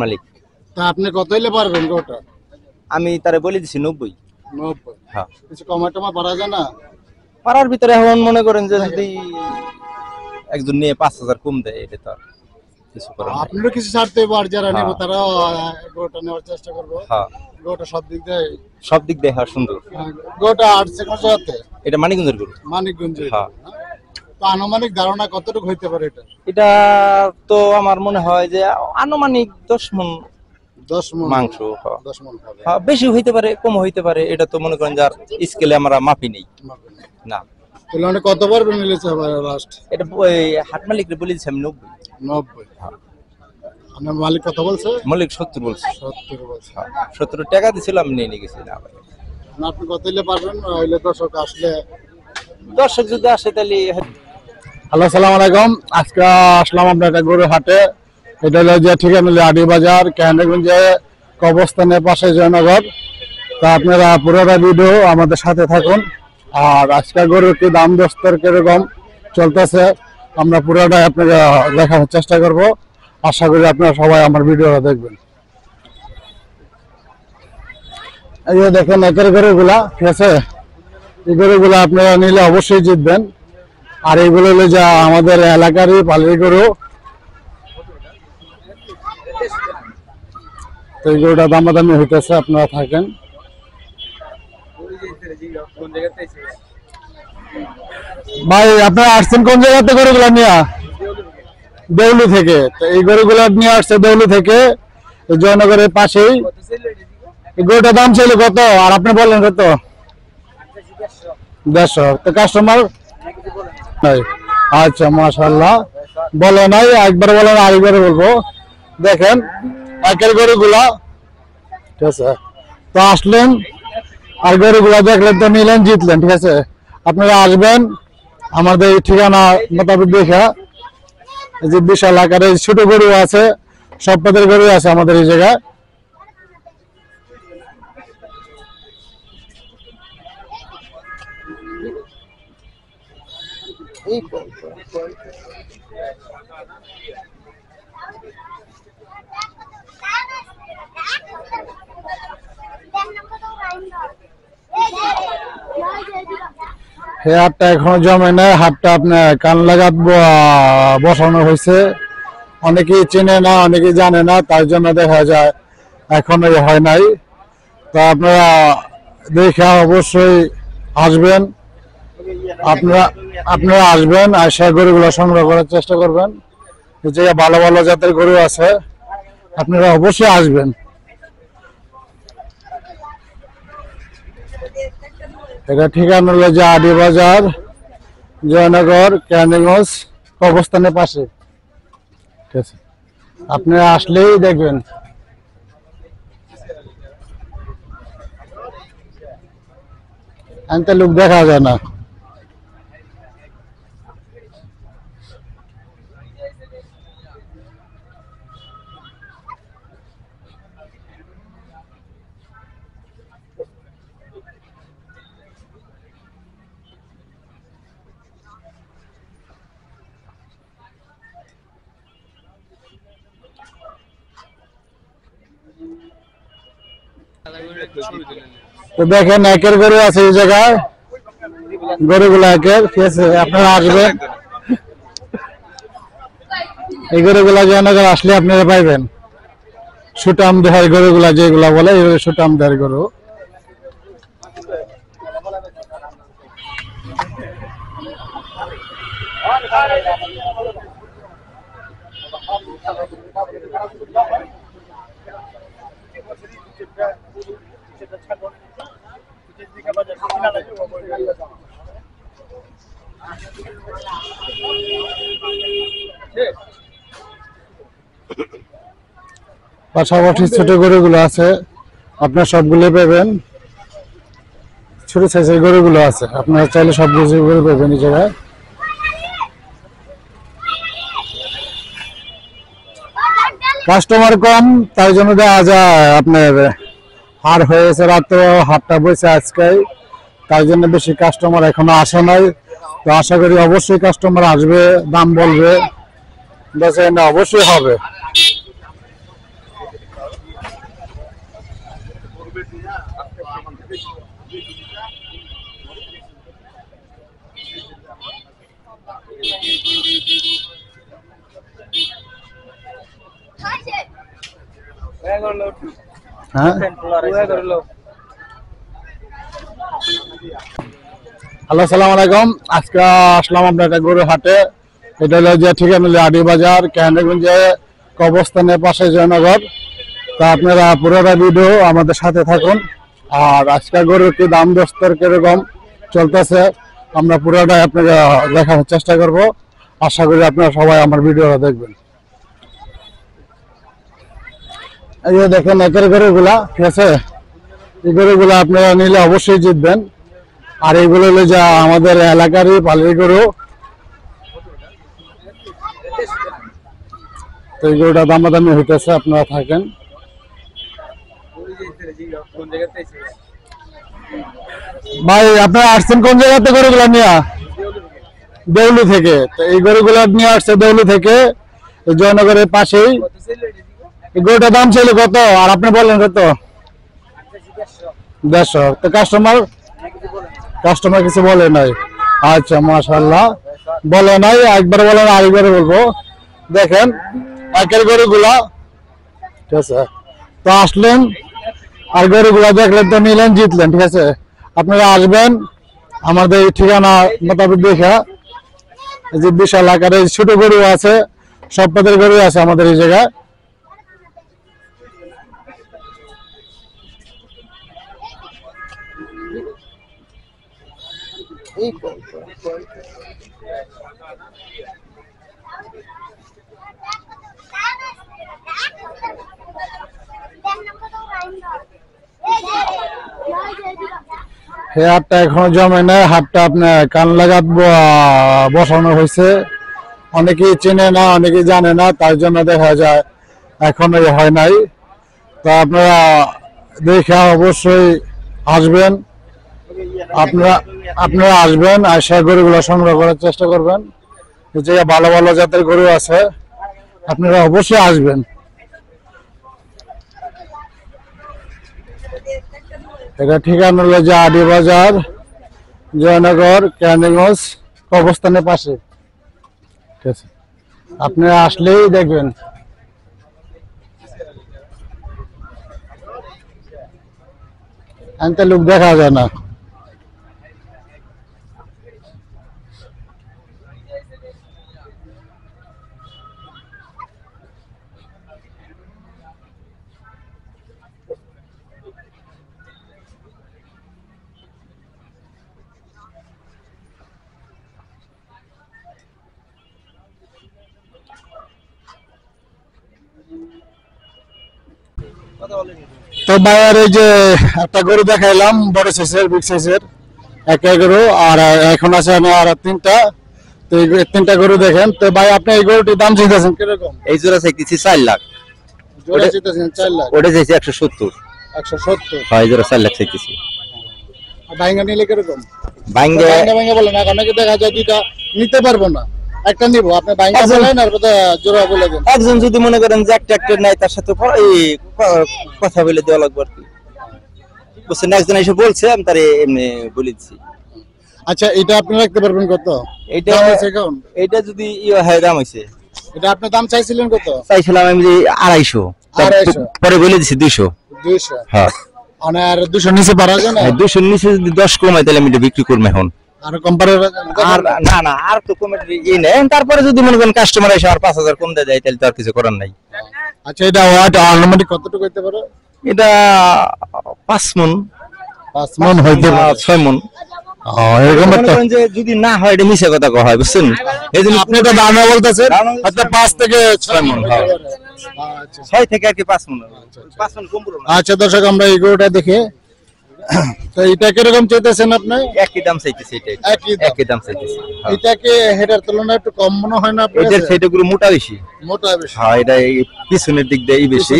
মালিক। তা আপনি কত হইলে পারবেন গোটা? আমি তারে বলে দিছি 90। 90। হ্যাঁ, কিছু কমা টমা পারা যায় না? পাড়ার ভিতরে এখন মনে করেন যে যদি একজন নিয়ে 5000 কম দেয় এটা তো আর কিছু করার নাই। আপনারও কিছু ছাড়তে হবে, আর যারা নেব হ্যাঁ। তারাও গোটা নেওয়ার চেষ্টা করবো। হ্যাঁ, গোটা সব দিক দিয়ে সুন্দর। গোটা আসছে কোন জায়গাতে? এটা মানিকগঞ্জের গরু। মানিকগঞ্জে। হ্যাঁ। তো আনুমানিক ধারণা কতটুকু হইতে পারে এটা? এটা তো আমার মনে হয় যে আনুমানিক 10 মণ 10 মণ মাংস। হ্যাঁ। 10 মণ হবে। হ্যাঁ, বেশি হইতে পারে, কম হইতে পারে, এটা তো মনে করেন যার স্কেলে আমরা মাপি নেই না। তাহলে মানে কত পারবেন নিলেছে আবার লাস্ট? এটা ওই হাট মালিকরে বলে দিছি আমি 90। 90। আপনার মালিক কত বলছে? মালিক 70 বলছে। 70 বলছে। 70 টাকা দিছিল, আমি নিয়ে গেছি না ভাই। আপনি কত হইলে পারবেন? হইলে দর্শক আসলে, দর্শক যদি আসে তাহলে। হ্যালো, আসসালামু আলাইকুম। আজকে আসলাম আমরা একটা গরুর হাটে। এটা হলো যে ঠিকানা হলো আড়ি বাজার, কেন্দ্রগঞ্জে কবরস্থানের পাশে জয়নগর। তা আপনারা পুরোটা ভিডিও আমাদের সাথে থাকুন। আর আজকে গরুর কি দাম দস্তর কিরকম চলতেছে আমরা পুরোটাই আপনারা দেখার চেষ্টা করব। আশা করি আপনারা সবাই আমার ভিডিওটা দেখবেন। এই যে দেখেন একের গরুগুলা, ঠিক আছে? এই গরুগুলা আপনারা নিলে অবশ্যই জিতবেন। আর এইগুলো হলো যা আমাদের এলাকারই পালের গরু। তো এই গরুটা দামাদামি হইতেছে, আপনারা থাকেন। ভাই আপনারা আসছেন কোন জায়গাতে গরুগুলা নিয়ে? দেউলি থেকে। তো এই গরুগুলা নিয়ে আসছে দেউলি থেকে, জয়নগরের পাশেই। এই গরুটার দাম ছিল কত আর আপনি বললেন কত? 150। তো কাস্টমার নাই? আচ্ছা, মাশাআল্লাহ। বলে নাই, একবার বলেন আরেকবার বলবো। দেখেন একের গরুগুলা, ঠিক আছে? তো আসলেন আর গরুগুলা দেখলেন, তো নিলেন, জিতলেন, ঠিক আছে? আপনারা আসবেন আমাদের এই ঠিকানা মোতাবেক দেখা। এই যে বিশাল আকারের ছোট গরু আছে, সব পদের গরু আছে আমাদের এই জায়গায়। এই হাটটা এখনো জমে নাই। হাটটা আপনার কান লাগাত বসানো হয়েছে। অনেকেই চেনে না, অনেকেই জানে না, তার জন্য দেখা যায় এখনো হয় নাই। তো আপনারা দেখে অবশ্যই আসবেন। আপনারা আসবেন, আশা গরুগুলো সংগ্রহ করার চেষ্টা করবেন। যে ভালো ভালো জাতের গরু আছে, আপনারা অবশ্যই আসবেন। এটা ঠিকানা হলো যে আড়ি বাজার, জয়নগর, কেরানীগঞ্জ কবরস্থানের পাশে, ঠিক আছে? আপনারা আসলেই দেখবেন। এতে লোক দেখা যায় না। তো দেখেন একের গরু আছে এই জায়গায়, গরুগুলো একের, ঠিক আছে? আপনারা আসবেন, এই গরুগুলা জয়নগর আসলে আপনারা পাইবেন। সুটাম দেহের গরুগুলা যেগুলা বলে, সুটাম দেহের গরু। পাশাপাশি ছোট গরুগুলো আছে, আপনার সবগুলো পাবেন। ছোট সাইজের গরুগুলো আছে, আপনারা চাইলে সব গরু পাবেন এই জায়গায়। কাস্টমার কম, তাই জন্য দেখা যায় আপনার হার হয়েছে। রাত্রে হাটটা বসে আজকে, তাই জন্য বেশি কাস্টমার এখনো আসে নাই। তো আশা করি অবশ্যই কাস্টমার আসবে, দাম বলবে, বেচা অবশ্যই হবে। হ্যাঁ হ্যালো সালাম আলাইকুম। আজকে আসলাম আমরা একটা গরু হাটে। এটা হলো যে ঠিকানা হলো আডি বাজার, কেন্দ্রগঞ্জে কবরস্থানের পাশে জয়নগর। তা আপনারা পুরোটা ভিডিও আমাদের সাথে থাকুন। আর আজকে গরুর কি দাম দস্তর কিরকম চলতেছে আমরা পুরোটাই আপনারা দেখানোর চেষ্টা করব। আশা করি আপনারা সবাই আমার ভিডিওটা দেখবেন। এই যে দেখেন একের গরুগুলা, ঠিক আছে, এই গরুগুলা আপনারা নিলে অবশ্যই জিতবেন। আর এইগুলো হলো যা আমাদের এলাকারই পালের গরু। তো এই গরুটা দামাদামি হইতেছে, আপনারা থাকেন। ভাই আপনারা আসছেন কোন জায়গাতে গরুগুলা নিয়ে? দেউলি থেকে। তো এই গরুগুলা নিয়ে আসছে দেউলি থেকে, জয়নগরের পাশেই। এই গরুটার দাম ছিল কত আর আপনি বললেন কত? 150। তো কাস্টমার কিছু বলে নাই? আচ্ছা মাশাআল্লাহ, বলে নাই, একবার বলেন আরেকবার বলবো। দেখেন একের গরুগুলা, ঠিক আছে। তো আসলেন আর গরুগুলা দেখলেন, তো নিলেন, জিতলেন, ঠিক আছে। আপনারা আসবেন আমাদের ঠিকানা মোতাবেক দেখা। এই যে বিশাল আকারের ছোট গরু আছে, সব পদের গরু আছে আমাদের এই জায়গায়। এই হাটটা এখনো জমে নাই। হাটটা আপনার কান লাগাত বসানো হয়েছে। অনেকেই চেনে না, অনেকেই জানে না, তার জন্য দেখা যায় এখনো হয় নাই। তো আপনারা দেখে অবশ্যই আসবেন। আপনারা আসবেন, আশা গরুগুলো সংগ্রহ করার চেষ্টা করবেন। যে ভালো ভালো জাতের গরু আছে, আপনারা অবশ্যই আসবেন। এটা ঠিকানা হলো যে আডি বাজার, জয়নগর, কেরানীগঞ্জ কবরস্থানের পাশে, ঠিক আছে। আপনারা আসলেই দেখবেন। এতে লোক দেখা যায় না। তো ভাইয়ার এই যে একটা গরু দেখাইলাম, বড় সাইজের, বিগ সাইজের একটা গরু, আর এখন আছে আর তিনটা। তো এই তিনটা গরু দেখেন। তো ভাই আপনি এই গরুটির দাম চাইতেছেন কিরকম? এই জোড়া চাইতেছি 4 লাখ। জোড়া চাইতেছেন 4 লাখ? ওটা চাইছি 170। 170? হয়, এই জোড়া 4 লাখ চাইতেছি। বাইঙ্গা নিলে কিরকম? বাইঙ্গা বলেন না, অনেকে দেখা যায় দুইটা নিতে পারবো না, একটা নিব। আপনি বাইঙ্গা বলেন আর জোড়া বলে দেন। একজন যদি মনে করেন যে একটা নাই, তার সাথে কথা বলে দেওয়া লাগবে আর কি, বুঝছেন। একজন এসে বলছে, আমি তার এমনি বলে দিচ্ছি। আচ্ছা, এটা আপনি রাখতে পারবেন কত? এটা যদি হয় দাম হয়েছে, এটা আপনি দাম চাইছিলেন কত? চাইছিলাম আমি 250, পরে বলে দিচ্ছি 200। হ্যাঁ, আর 200 নিচে পারা যায় না? 200 নিচে যদি 10 কমাই তাহলে আমি এটা বিক্রি করবো এখন। আর কম পারে আর না আর তো কমে নেই। তারপরে যদি মনে করেন কাস্টমার এসে আর 5000 কম দেয় তাহলে তো আর কিছু করার নাই। আচ্ছা, এটা ওয়াট আনুমানিক কতটুকু হইতে পারে? এটা 5 মণ। 5 মণ হইতে পারে? 6 মণ। এরকম যে যদি না হয় এটা মিছা কথা কওয়া হয়, বুঝছেন। এইজন্য আপনি তো দাম বলতেছেন হয়তো 5 থেকে 6 মণ। আচ্ছা, 6 থেকে আর কি 5 মণ। 5 মণ কম বলবো না। আচ্ছা দর্শক, আমরা এই গরুটা দেখে, তো এটা কিরকম চাইতেছেন আপনি? একই দাম চাইতেছি। এটা একই দাম চাইতেছি। এটাকে হেডার তুলনায় একটু কম মনে হয় না আপনার? এটার সেটাগুলো মোটা বেশি। মোটা বেশি? হ্যাঁ, এটা এই পিছনের দিক দিয়ে বেশি,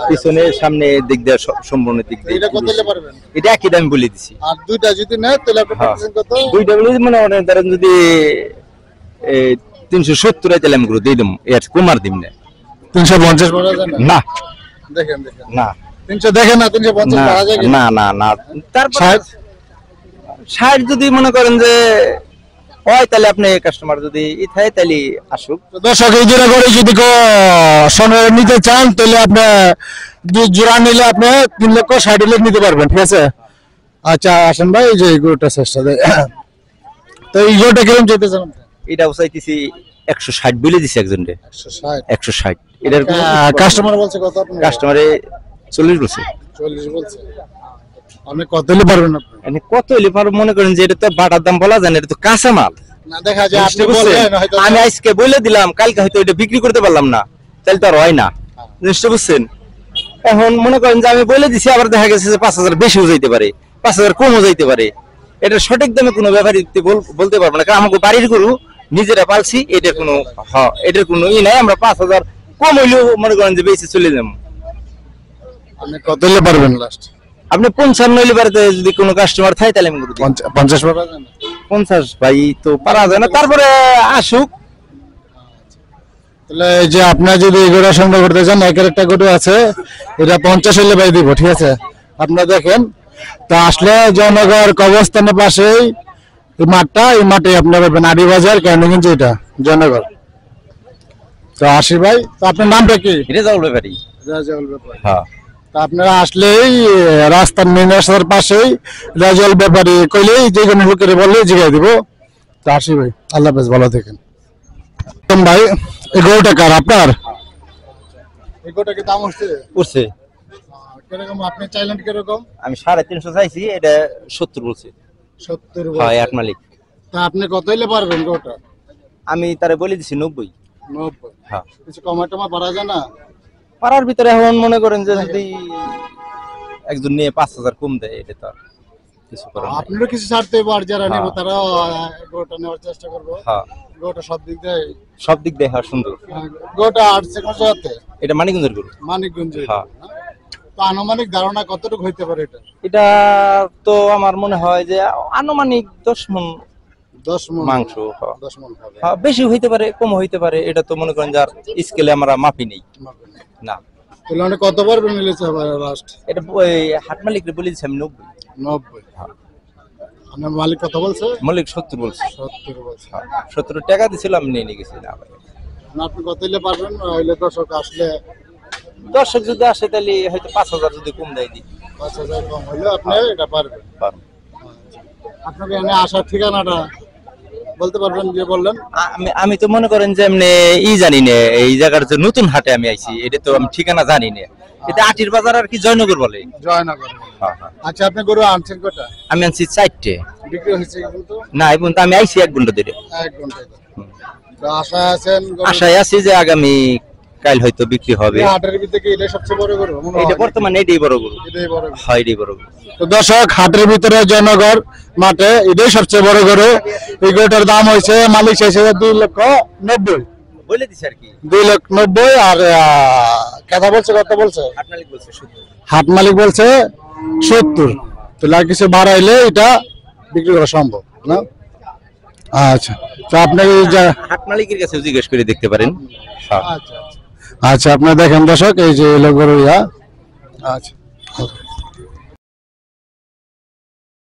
পিছনের সামনে দিক দিয়ে সম্পূর্ণের দিক দিয়ে। এটা কত দিলে পারবেন? এটা একই দাম বলে দিছি। আর দুইটা যদি নেয় তাহলে আপনি পাচ্ছেন কত? দুইটা বলে মানে অনেক ধরেন যদি 370 তাহলে আমি দিয়ে দিম, এর কুমার দিম না। 350 বলা যায় না? না দেখেন না, 300 দেখেন না, 350 না পাওয়া যায় কি? না না না তারপর 60? 60 যদি মনে করেন যে হয় তাহলে আপনি কাস্টমার যদি ই থাকে তাহলে আসুক। তো দর্শক এই জোড়া করে যদি সোনার নিতে চান তাহলে আপনি 2 জোড়া নিলে আপনি 3,60,000 নিতে পারবেন, ঠিক আছে। আচ্ছা আসেন ভাই, এই যে এই গরুটা চেষ্টা দেয়। তো এই গরুটা কিরকম চাইতেছেন? এটা চাইতেছি 160 বলে দিছি একজনকে, 160। 160। এটার কাস্টমার বলছে কত? আপনি কাস্টমারে 40 বলছে। 40 বলছে। আপনি কত হলে পারবেন? আপনি মানে কত হইলে পারো মনে করেন যে এটা তো বাটার দাম বলা যায় না, এটা তো কাঁচা মাল। না দেখা যায় আপনি বুঝতে বললেন পারছেন? হয়তো আমি আজকে বলে দিলাম, কালকে হয়তো এটা বিক্রি করতে পারলাম না, তাহলে তো আর হয় না। বুঝতে বুঝছেন? এখন মনে করেন যে আমি বলে দিছি, আবার দেখা গেছে যে 5,000 বেশিও যাইতে পারে, 5,000 কমও যাইতে পারে। এটা সঠিক দামে কোনো ব্যাপারী বলতে পারবো না, কারণ আমাকে বাড়ির গরু নিজেরা পালছি, এটার কোনো এটার কোনো ই নাই। আমরা 5,000 কম হইলেও মনে করেন যে বেশি চলে যাবো। আপনি কত হলে পারবেন লাস্ট? আপনি 55 হইলে পারে, যদি কোনো কাস্টমার থাকে তাহলে আমি করে দিই। 50 পারবেন? 50 ভাই তো পারা যায় না, তারপরে আসুক। তাহলে এই যে আপনার যদি এই গরু সংগ্রহ করতে চান, একের একটা গরু আছে, এটা 50 হলে ভাই দিব, ঠিক আছে। আপনারা দেখেন, তা আসলে জয়নগর কবরস্থানের পাশেই এই মাঠটা, এই মাঠে আপনার পাবেন আড়ি বাজার কেন্দ্রগঞ্জ, এটা জয়নগর। তো আসি ভাই, তো আপনার নামটা কি? এটা যাওয়ার ব্যাপারই। রাজল ব্যাপারী। হ্যাঁ, তা আপনারা আসলেই রাস্তার মেন রাস্তার পাশেই রাজল ব্যাপারী কইলেই যে কোনো লোকের বললে জিগাই দিব। তো আসি ভাই, আল্লাহ হাফেজ, ভালো থাকেন। ভাই এই গরুটা কার? আপনার? এই গরুটা কি দাম হচ্ছে? উঠছে। কিরকম আপনি চাইলেন কিরকম? আমি 350 চাইছি, এটা 70 বলছে। 70 হয় এক মালিক। তা আপনি কত হইলে পারবেন গরুটা? আমি তারে বলে দিছি 90। 90। হ্যাঁ, কিছু কমা টমা পারা যায় না? পাড়ার ভিতরে এখন মনে করেন যে যদি একজন নিয়ে 5,000 কম দেয়, এটা তো আর কিছু করার নাই। আপনারও কিছু ছাড়তে হবে, আর যারা নেব হ্যাঁ। তারাও গরুটা নেওয়ার চেষ্টা করবো। হ্যাঁ, গরুটা সব দিক দিয়ে সব দিক দেখা সুন্দর। গরুটা আসছে কোন জায়গাতে? এটা মানিকগঞ্জের গরু। মানিকগঞ্জ। হ্যাঁ। তো আনুমানিক ধারণা কতটুকু হইতে পারে এটা? এটা তো আমার মনে হয় যে আনুমানিক 10 মণ 10 মণ মাংস। হ্যাঁ। 10 মণ হবে। হ্যাঁ, বেশি হইতে পারে, কম হইতে পারে, এটা তো মনে করেন যার স্কেলে আমরা মাপি নেই না। তাহলে মানে কত পারবেন নিলেছে আবার লাস্ট? এটা ওই হাট মালিকরে বলে দিছি আমি 90। 90। আপনার মালিক কত বলছে? মালিক 70 বলছে। 70 বলছে। 70 টাকা দিছিল, আমি নিয়ে গেছি না ভাই। না আপনি কত হইলে পারবেন? হইলে দর্শক আসলে দর্শক যদি আসে তাহলে হয়তো 5,000 যদি কম দেয় দিই। 5,000 কম হইলে আপনি এটা পারবেন। পারবো। আপনাকে এনে আসার ঠিকানাটা বলতে পারবেন যে বললেন? আমি তো মনে করেন যে এমনি জানি না, এই জায়গার যে নতুন হাটে আমি আইছি, এটা তো আমি ঠিকানা জানি না। এটা আটির বাজার আর কি জয়নগর বলে। জয়নগর। হ্যাঁ, হ্যাঁ। আচ্ছা আপনি গরু আনছেন কটা? আমি আনছি 4টে। বিক্রি হয়েছে কিন্তু না, এই পর্যন্ত আমি আইছি 1 ঘন্টা ধরে। 1 ঘন্টা। তো আশা আছেন আশায় আছি যে আগামী কাল হয়তো বিক্রি হবে। হাটের ভিতরে কি এটা সবচেয়ে বড় গরু? এটা বর্তমানে এটাই বড় গরু। এটাই বড় গরু। হয়, এটাই বড় গরু। তো দর্শক হাটের ভিতরে জয়নগর মাঠে এটাই সবচেয়ে বড় গরু। এই গরুটার দাম হয়েছে মালিক চাইছে 2,90,000 বলে দিছি আর কি। 2,90,000 আর কথা বলছে কত বলছে? হাট মালিক বলছে 70। হাট মালিক বলছে 70। তাহলে আর কিছু বাড়াইলে এটা বিক্রি করা সম্ভব না? আচ্ছা, তো আপনার হাট মালিকের কাছে জিজ্ঞেস করে দেখতে পারেন। হ্যাঁ। আচ্ছা আপনারা দেখেন দর্শক, এই যে এলো গরু। আচ্ছা।